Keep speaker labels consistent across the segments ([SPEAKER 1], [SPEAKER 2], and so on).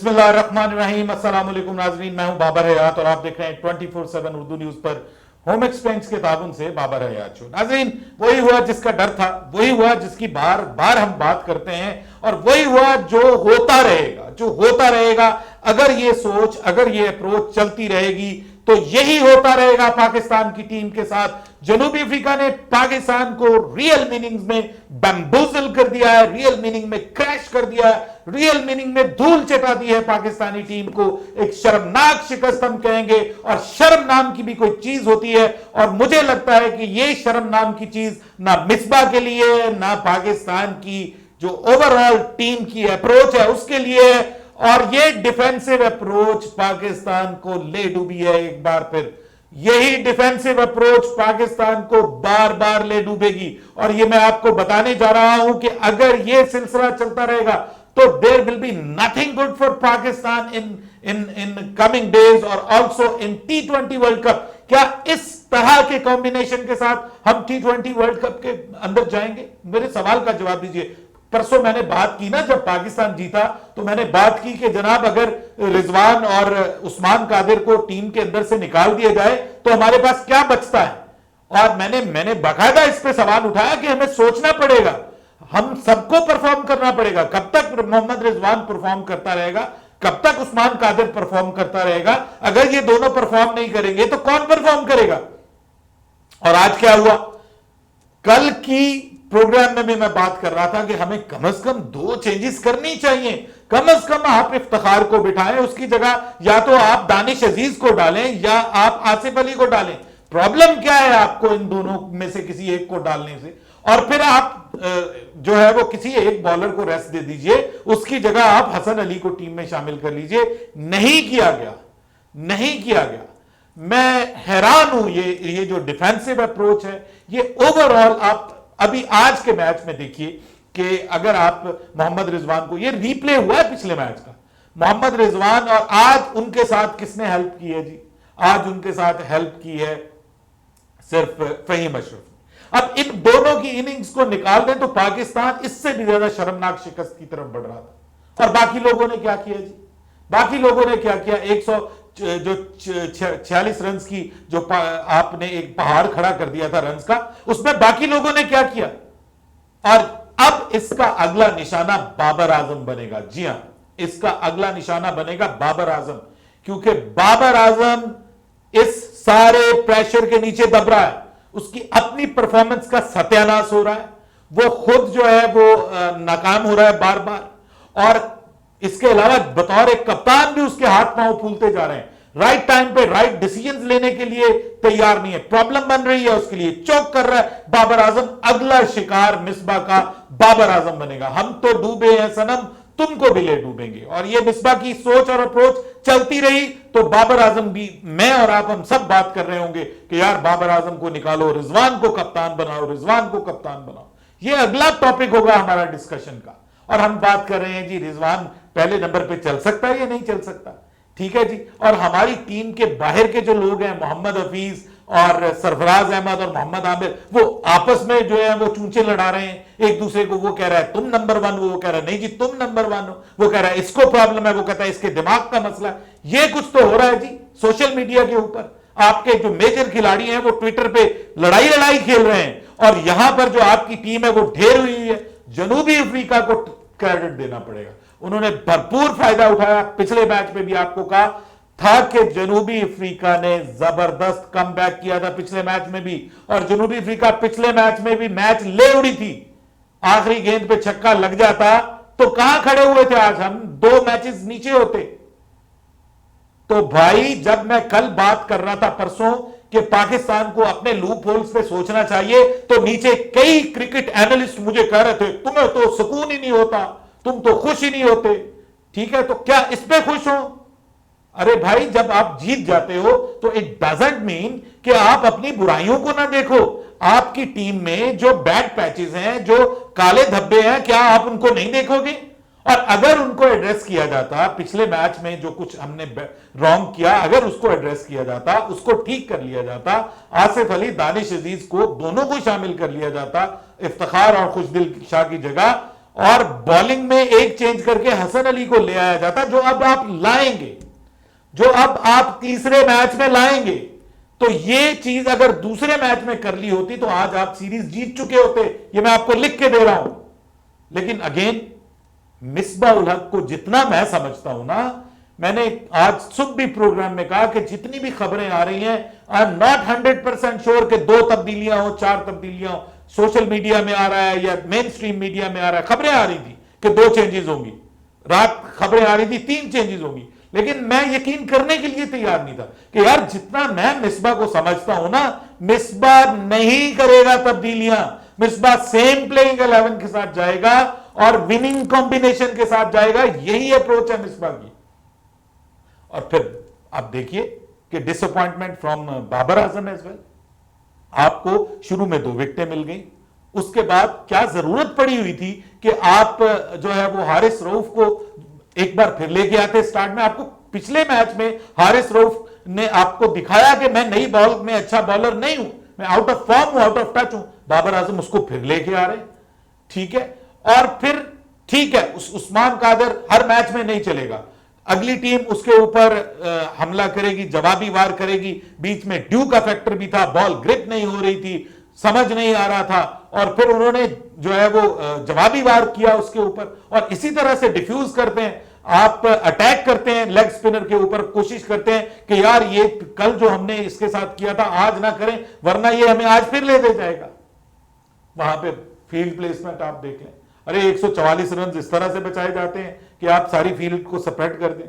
[SPEAKER 1] بسم اللہ الرحمن الرحیم. السلام علیکم ناظرین, میں ہوں بابر حیات اور آپ دیکھ رہے ہیں 24/7 اردو نیوز پر ہوم ایکسپینس کے تعاون سے بابر حیات شو. ناظرین, وہی ہوا جس کا ڈر تھا, وہی ہوا جس کی بار بار ہم بات کرتے ہیں, اور وہی ہوا جو ہوتا رہے گا. اگر یہ سوچ, اگر یہ اپروچ چلتی رہے گی تو یہی ہوتا رہے گا پاکستان کی ٹیم کے ساتھ. جنوبی افریقہ نے پاکستان کو ریئل میننگز میں بمبوزل کر دیا ہے, ریئل میننگ میں کریش کر دیا ہے, ریئل میننگ میں دھول چٹا دی ہے پاکستانی ٹیم کو. ایک شرمناک شکست ہم کہیں گے, اور شرم نام کی بھی کوئی چیز ہوتی ہے, اور مجھے لگتا ہے کہ یہ شرم نام کی چیز نہ مصباح کے لیے, نہ پاکستان کی جو اوور آل ٹیم کی اپروچ ہے اس کے لیے, اور یہ ڈیفینسو اپروچ پاکستان کو لے ڈوبی ہے ایک بار پھر. یہی ڈیفینسو اپروچ پاکستان کو بار بار لے ڈوبے گی, اور یہ میں آپ کو بتانے جا رہا ہوں کہ اگر یہ سلسلہ چلتا رہے گا تو there will be nothing good for Pakistan in coming days or also in T20 World Cup. کیا اس طرح کے کمبینیشن کے ساتھ ہم T20 ورلڈ کپ کے اندر جائیں گے؟ میرے سوال کا جواب دیجئے. پرسوں میں نے بات کی نا, جب پاکستان جیتا تو میں نے بات کی کہ جناب اگر رضوان اور عثمان قادر کو ٹیم کے اندر سے نکال دیا جائے تو ہمارے پاس کیا بچتا ہے. اور میں نے باقاعدہ اس پہ سوال اٹھایا کہ ہمیں سوچنا پڑے گا, ہم سب کو پرفارم کرنا پڑے گا. کب تک محمد رضوان پرفارم کرتا رہے گا, کب تک عثمان قادر پرفارم کرتا رہے گا؟ اگر یہ دونوں پرفارم نہیں کریں گے تو کون پرفارم کرے گا؟ اور آج کیا ہوا؟ کل کی پروگرام میں میں بات کر رہا تھا کہ ہمیں کم از کم 2 چینجز کرنی چاہیے. کم از کم آپ افتخار کو بٹھائیں, اس کی جگہ یا تو آپ دانش عزیز کو ڈالیں یا آپ آصف علی کو ڈالیں. پرابلم کیا ہے آپ کو ان دونوں میں سے کسی ایک کو ڈالنے سے؟ اور پھر آپ جو ہے وہ کسی ایک بالر کو ریسٹ دے دیجئے, اس کی جگہ آپ حسن علی کو ٹیم میں شامل کر لیجئے. نہیں کیا گیا. میں حیران ہوں. یہ جو ڈیفینسو اپروچ ہے, یہ اوور آل آپ ابھی آج کے میچ میں دیکھیے کہ اگر آپ محمد رضوان کو, یہ ریپلے ہوا ہے پچھلے میچ کا, محمد رضوان, اور آج ان کے ساتھ کس نے ہیلپ کی ہے جی؟ آج ان کے ساتھ ہیلپ کی ہے صرف فہیم اشرف. اب ان دونوں کی اننگز کو نکال دیں تو پاکستان اس سے بھی زیادہ شرمناک شکست کی طرف بڑھ رہا تھا. اور باقی لوگوں نے کیا کیا جی؟ باقی لوگوں نے کیا کیا؟ 146 رنز کی جو آپ نے ایک پہاڑ کھڑا کر دیا تھا رنز کا, اس میں باقی لوگوں نے کیا کیا؟ اور اب اس کا اگلا نشانہ بابر اعظم بنے گا. جی ہاں, اس کا اگلا نشانہ بنے گا بابر اعظم, کیونکہ بابر اعظم اس سارے پریشر کے نیچے دب رہا ہے. اس کی اپنی پرفارمنس کا ستیاناش ہو رہا ہے, وہ خود جو ہے وہ ناکام ہو رہا ہے بار بار, اور اس کے علاوہ بطور ایک کپتان بھی اس کے ہاتھ پاؤں پھولتے جا رہے ہیں. رائٹ ٹائم پہ رائٹ ڈیسیژنز لینے کے لیے تیار نہیں ہے. پرابلم بن رہی ہے اس کے لیے, چوک کر رہا ہے بابر اعظم. اگلا شکار مصباح کا بابر اعظم بنے گا. ہم تو ڈوبے ہیں صنم, تم کو بھی لے ڈوبیں گے. اور یہ مصباح کی سوچ اور اپروچ چلتی رہی تو بابر اعظم بھی, میں اور آپ ہم سب بات کر رہے ہوں گے کہ یار بابر اعظم کو نکالو, رضوان کو کپتان بناؤ, رضوان کو کپتان بناؤ. یہ اگلا ٹاپک ہوگا ہمارا ڈسکشن کا. اور ہم بات کر رہے ہیں جی رضوان پہلے نمبر پہ چل سکتا ہے یا نہیں چل سکتا. ٹھیک ہے جی. اور ہماری ٹیم کے باہر کے جو لوگ ہیں, محمد حفیظ اور سرفراز احمد اور محمد عامر, وہ آپس میں جو ہے وہ چونچے لڑا رہے ہیں ایک دوسرے کو. وہ کہہ رہا ہے تم نمبر 1 ہو, وہ کہہ رہا ہے نہیں جی تم نمبر 1 ہو. وہ کہہ رہا ہے اس کو پرابلم ہے, وہ کہتا ہے اس کے دماغ کا مسئلہ ہے. یہ کچھ تو ہو رہا ہے جی سوشل میڈیا کے اوپر. آپ کے جو میجر کھلاڑی ہیں وہ ٹویٹر پہ لڑائی کھیل رہے ہیں, اور یہاں پر جو آپ کی ٹیم ہے وہ ڈھیر ہوئی ہے. جنوبی افریقہ کو کریڈٹ دینا پڑے گا, انہوں نے بھرپور فائدہ اٹھایا. پچھلے میچ میں بھی آپ کو کہا تھا کہ جنوبی افریقہ نے زبردست کم بیک کیا تھا پچھلے میچ میں بھی, اور جنوبی افریقہ پچھلے میچ میں بھی میچ لے اڑی تھی. آخری گیند پہ چھکا لگ جاتا تو کہاں کھڑے ہوئے تھے آج ہم؟ 2 میچز نیچے ہوتے. تو بھائی جب میں کل بات کر رہا تھا پرسوں کہ پاکستان کو اپنے لوپ ہولز پہ سوچنا چاہیے, تو نیچے کئی کرکٹ اینالسٹ مجھے کہہ رہے تھے تمہیں تو سکون ہی نہیں ہوتا, تم تو خوش ہی نہیں ہوتے. ٹھیک ہے, تو کیا اس پہ خوش ہوں؟ ارے بھائی جب آپ جیت جاتے ہو تو اٹ ڈزنٹ مین کہ آپ اپنی برائیوں کو نہ دیکھو. آپ کی ٹیم میں جو بیڈ پیچز ہیں, جو کالے دھبے ہیں, کیا آپ ان کو نہیں دیکھو گے؟ اور اگر ان کو ایڈریس کیا جاتا, پچھلے میچ میں جو کچھ ہم نے رانگ کیا, اگر اس کو ایڈریس کیا جاتا, اس کو ٹھیک کر لیا جاتا, آصف علی, دانش عزیز کو دونوں کو شامل کر لیا جاتا افتخار اور خوش دل شاہ کی جگہ, اور بولنگ میں ایک چینج کر کے حسن علی کو لے آیا جاتا جو اب آپ لائیں گے، جو اب آپ تیسرے میچ میں لائیں گے، تو یہ چیز اگر دوسرے میچ میں کر لی ہوتی تو آج آپ سیریز جیت چکے ہوتے، یہ میں آپ کو لکھ کے دے رہا ہوں۔ لیکن اگین مصباح الحق کو جتنا میں سمجھتا ہوں نا، میں نے آج صبح بھی پروگرام میں کہا کہ جتنی بھی خبریں آ رہی ہیں آئی ایم ناٹ 100% شور کہ 2 تبدیلیاں ہوں، 4 تبدیلیاں ہوں، سوشل میڈیا میں آ رہا ہے یا مین سٹریم میڈیا میں آ رہا ہے، خبریں آ رہی تھی کہ 2 چینجز ہوں گی، رات خبریں آ رہی تھی 3 چینجز ہوں گی، لیکن میں یقین کرنے کے لیے تیار نہیں تھا کہ یار جتنا میں مصباح کو سمجھتا ہوں نا، مصباح نہیں کرے گا تبدیلیاں، مصباح سیم پلئنگ 11 کے ساتھ جائے گا اور وننگ کمبینیشن کے ساتھ جائے گا، یہی اپروچ ہے مصباح کی۔ اور پھر آپ دیکھیے کہ disappointment from Babar Azam as well, آپ کو شروع میں 2 وکٹیں مل گئی، اس کے بعد کیا ضرورت پڑی ہوئی تھی کہ آپ جو ہے وہ حارث رؤف کو ایک بار پھر لے کے آتے سٹارٹ میں؟ آپ کو پچھلے میچ میں حارث رؤف نے آپ کو دکھایا کہ میں نئی بال میں اچھا بالر نہیں ہوں، میں آؤٹ آف فارم ہوں، آؤٹ آف ٹچ ہوں، بابر اعظم اس کو پھر لے کے آ رہے ہیں، ٹھیک ہے۔ اور پھر ٹھیک ہے عثمان قادر ہر میچ میں نہیں چلے گا، اگلی ٹیم اس کے اوپر حملہ کرے گی، جوابی وار کرے گی، بیچ میں ڈیو کا فیکٹر بھی تھا، بال گرپ نہیں ہو رہی تھی، سمجھ نہیں آ رہا تھا، اور پھر انہوں نے جو ہے وہ جوابی وار کیا اس کے اوپر، اور اسی طرح سے ڈیفیوز کرتے ہیں، آپ اٹیک کرتے ہیں لیگ سپنر کے اوپر، کوشش کرتے ہیں کہ یار یہ کل جو ہم نے اس کے ساتھ کیا تھا آج نہ کریں ورنہ یہ ہمیں آج پھر لے دے جائے گا۔ وہاں پہ فیلڈ پلیسمنٹ آپ دیکھ لیں، ارے 144 رنز اس طرح سے بچائے جاتے ہیں کہ آپ ساری فیلڈ کو سپریٹ کر دیں،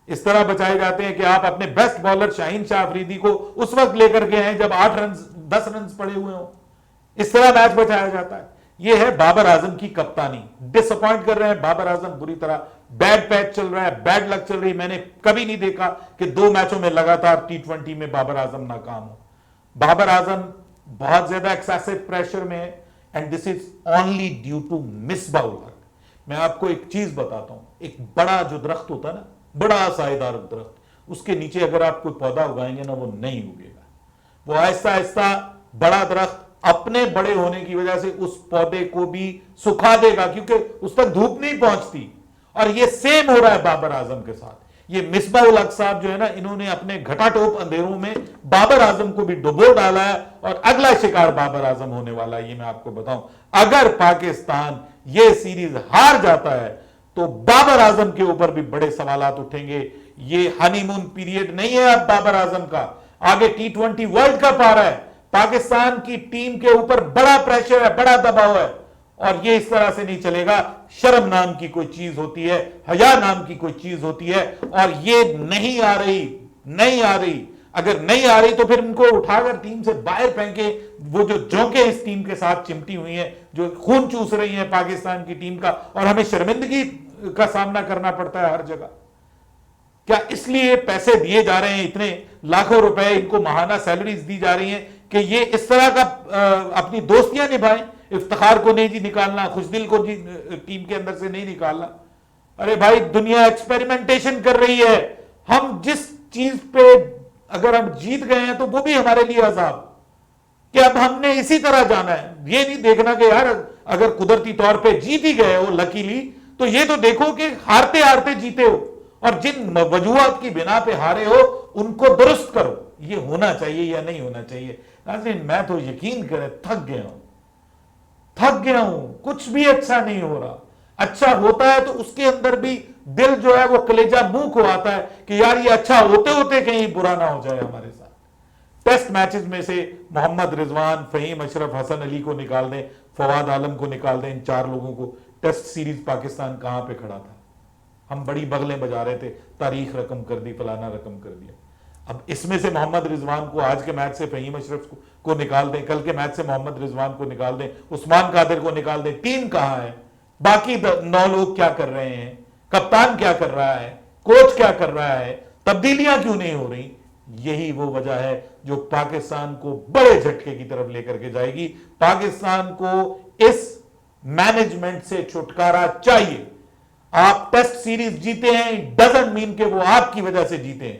[SPEAKER 1] اس طرح بچائے جاتے ہیں کہ آپ اپنے بیسٹ بالر شاہین شاہ افریدی کو اس وقت لے کر کے ہیں جب 8 رنز 10 رنز پڑے ہوئے ہوں، اس طرح میچ بچایا جاتا ہے۔ یہ ہے بابر اعظم کی کپتانی، ڈس اپوائنٹ کر رہے ہیں بابر اعظم بری طرح، بیڈ پیچ چل رہا ہے، بیڈ لک چل رہی، میں نے کبھی نہیں دیکھا کہ 2 میچوں میں لگاتار T20 میں بابر اعظم ناکام ہو۔ بابر اعظم بہت زیادہ ایکسیسو پریشر میں ہے، and this is only due to Misbah ul Haq. میں آپ کو ایک چیز بتاتا ہوں، ایک بڑا جو درخت ہوتا ہے نا، بڑا سائے دار درخت، اس کے نیچے اگر آپ کوئی پودا اگائیں گے نا وہ نہیں اگے گا، وہ آہستہ آہستہ بڑا درخت اپنے بڑے ہونے کی وجہ سے اس پودے کو بھی سکھا دے گا کیونکہ اس تک دھوپ نہیں پہنچتی، اور یہ سیم ہو رہا ہے بابر اعظم کے ساتھ۔ یہ مصباح الحق صاحب جو ہے نا، انہوں نے اپنے گھٹا ٹوپ اندھیروں میں بابر اعظم کو بھی ڈبو ڈالا ہے، اور اگلا شکار بابر اعظم ہونے والا ہے، یہ میں آپ کو بتاؤں۔ اگر پاکستان یہ سیریز ہار جاتا ہے تو بابر اعظم کے اوپر بھی بڑے سوالات اٹھیں گے۔ یہ ہنی مون پیریڈ نہیں ہے اب بابر اعظم کا، آگے T20 ورلڈ کپ آ رہا ہے، پاکستان کی ٹیم کے اوپر بڑا پریشر ہے، بڑا دباؤ ہے، اور یہ اس طرح سے نہیں چلے گا۔ شرم نام کی کوئی چیز ہوتی ہے، حیا نام کی کوئی چیز ہوتی ہے، اور یہ نہیں آ رہی، نہیں آ رہی۔ اگر نہیں آ رہی تو پھر ان کو اٹھا کر ٹیم سے باہر پھینکے، وہ جو جونکیں اس ٹیم کے ساتھ چمٹی ہوئی ہیں، جو خون چوس رہی ہیں پاکستان کی ٹیم کا، اور ہمیں شرمندگی کا سامنا کرنا پڑتا ہے ہر جگہ۔ کیا اس لیے پیسے دیے جا رہے ہیں، اتنے لاکھوں روپے ان کو ماہانہ سیلریز دی جا رہی ہیں کہ یہ اس طرح کا اپنی دوستیاں نبھائیں؟ افتخار کو نہیں جی نکالنا، خوشدل کو جی ٹیم کے اندر سے نہیں نکالنا۔ ارے بھائی دنیا ایکسپیریمنٹیشن کر رہی ہے، ہم جس چیز پہ اگر ہم جیت گئے ہیں تو وہ بھی ہمارے لیے عذاب کہ اب ہم نے اسی طرح جانا ہے۔ یہ نہیں دیکھنا کہ یار اگر قدرتی طور پہ جیت ہی گئے ہو لکیلی، تو یہ تو دیکھو کہ ہارتے ہارتے جیتے ہو، اور جن وجوہات کی بنا پہ ہارے ہو ان کو درست کرو۔ یہ ہونا چاہیے یا نہیں ہونا چاہیے؟ ناظرین میں تو یقین کرے تھک گیا ہوں، کچھ بھی اچھا نہیں ہو رہا۔ اچھا ہوتا ہے تو اس کے اندر بھی دل جو ہے وہ کلیجہ منہ کو آتا ہے کہ یار یہ اچھا ہوتے ہوتے کہیں برا نہ ہو جائے ہمارے ساتھ۔ ٹیسٹ میچز میں سے محمد رضوان، فہیم اشرف، حسن علی کو نکال دیں، فواد عالم کو نکال دیں، ان 4 لوگوں کو، ٹیسٹ سیریز پاکستان کہاں پہ کھڑا تھا؟ ہم بڑی بغلیں بجا رہے تھے، تاریخ رقم کر دی، فلانا رقم کر دیا۔ اب اس میں سے محمد رضوان کو آج کے میچ سے فہیم اشرف کو نکال دیں، کل کے میچ سے محمد رضوان کو نکال دیں، عثمان قادر کو نکال دیں، ٹیم کہاں ہے؟ باقی 9 لوگ کیا کر رہے ہیں؟ کپتان کیا کر رہا ہے؟ کوچ کیا کر رہا ہے؟ تبدیلیاں کیوں نہیں ہو رہی؟ یہی وہ وجہ ہے جو پاکستان کو بڑے جھٹکے کی طرف لے کر کے جائے گی۔ پاکستان کو اس مینجمنٹ سے چھٹکارا چاہیے۔ آپ ٹیسٹ سیریز جیتے ہیں ڈزنٹ مین کہ وہ آپ کی وجہ سے جیتے ہیں،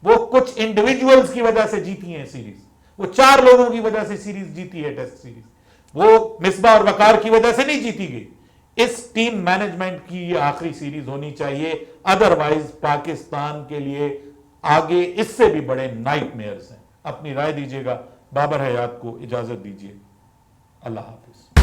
[SPEAKER 1] وہ کچھ انڈیویجولز کی وجہ سے جیتی ہیں سیریز، وہ 4 لوگوں کی وجہ سے سیریز جیتی ہے ٹیسٹ سیریز، وہ مصباح اور وقار کی وجہ سے نہیں جیتی گئی، اس ٹیم مینجمنٹ کی یہ آخری سیریز ہونی چاہیے، ادروائز پاکستان کے لیے آگے اس سے بھی بڑے نائٹ میئرز ہیں۔ اپنی رائے دیجیے گا، بابر حیات کو اجازت دیجیے، اللہ حافظ۔